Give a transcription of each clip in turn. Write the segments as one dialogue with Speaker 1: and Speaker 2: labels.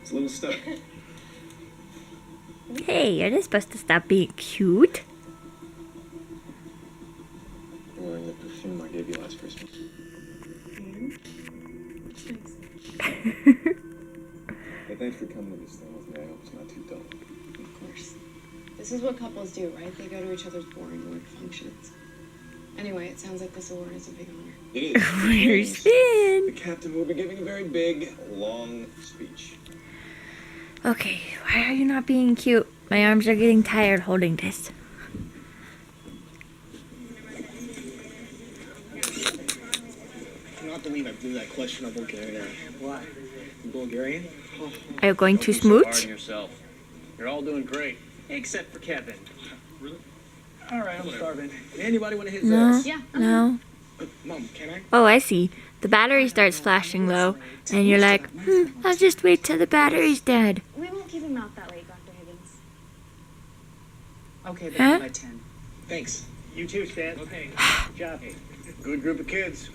Speaker 1: It's a little stuck.
Speaker 2: Hey, you're not supposed to stop being cute.
Speaker 1: I'm wearing the perfume I gave you last Christmas. Hey, thanks for coming to this thing with me. I hope it's not too dull.
Speaker 3: Of course. This is what couples do, right? They go to each other's boring work functions. Anyway, it sounds like this award is a big honor.
Speaker 1: It is.
Speaker 2: Where's Finn?
Speaker 1: The captain will be giving a very big, long speech.
Speaker 2: Okay, why are you not being cute? My arms are getting tired holding this.
Speaker 4: I cannot believe I blew that question on Bulgaria. Why? Bulgarian?
Speaker 2: Are you going to
Speaker 5: Don't be so hard on
Speaker 2: smooch?
Speaker 5: yourself. You're all doing great, except for Kevin.
Speaker 4: Really? All right, I'm starving. Anybody want to hit
Speaker 2: No,
Speaker 4: this?
Speaker 3: Yeah.
Speaker 2: no.
Speaker 4: Mom, can I?
Speaker 2: Oh, I see. The battery starts flashing low, and you're like, I'll just wait till the battery's dead.
Speaker 3: We won't keep him out that late, Dr. Higgins.
Speaker 6: Okay, baby,
Speaker 2: Huh?
Speaker 6: by 10.
Speaker 4: Thanks.
Speaker 5: You too, Stan. Okay. Good job. Good group of kids.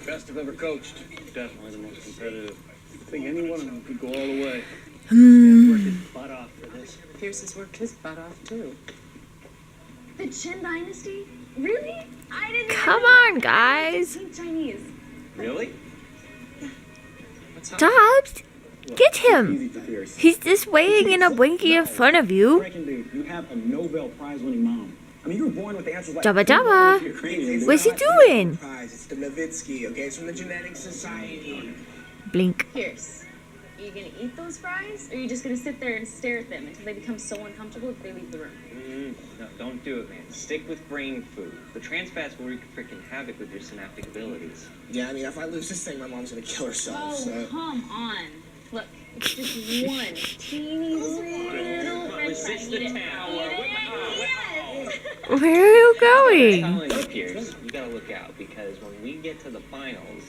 Speaker 5: Best I've ever coached. Definitely the most competitive. I think any one of them could go all the way. Stan's worked his butt off for this.
Speaker 6: Pierce has worked his butt off, too.
Speaker 3: The Qin Dynasty? Really? I didn't
Speaker 2: Come
Speaker 3: know.
Speaker 2: on, guys.
Speaker 3: Speak Chinese.
Speaker 5: Really?
Speaker 2: Dobbs, get him.
Speaker 4: Easy for Pierce.
Speaker 2: He's just weighing in a blinky in front of you.
Speaker 4: Franken, dude, you have a Nobel Prize-winning mom. I mean, you were born with answers like...
Speaker 2: Jabba Jabba.
Speaker 4: Ukrainian.
Speaker 2: What's he doing?
Speaker 7: Prize. It's the Nowitzki, okay? It's from the Genetic Society.
Speaker 2: Blink.
Speaker 3: Pierce, are you gonna eat those fries? Or are you just gonna sit there and stare at them until they become so uncomfortable that they leave the room?
Speaker 8: No, don't do it, man. Stick with brain food. The trans fats will wreak freaking havoc with your synaptic abilities.
Speaker 7: Yeah, I mean, if I lose this thing, my mom's gonna kill herself,
Speaker 3: Oh,
Speaker 7: so...
Speaker 3: come on. Look, it's just one teeny little red
Speaker 8: Resist
Speaker 3: fry.
Speaker 8: the
Speaker 3: Eat it.
Speaker 8: tower.
Speaker 3: Eat it. Yes.
Speaker 2: Where are you
Speaker 8: I'm
Speaker 2: going?
Speaker 8: telling you, Piers, you gotta look out because when we get to the finals,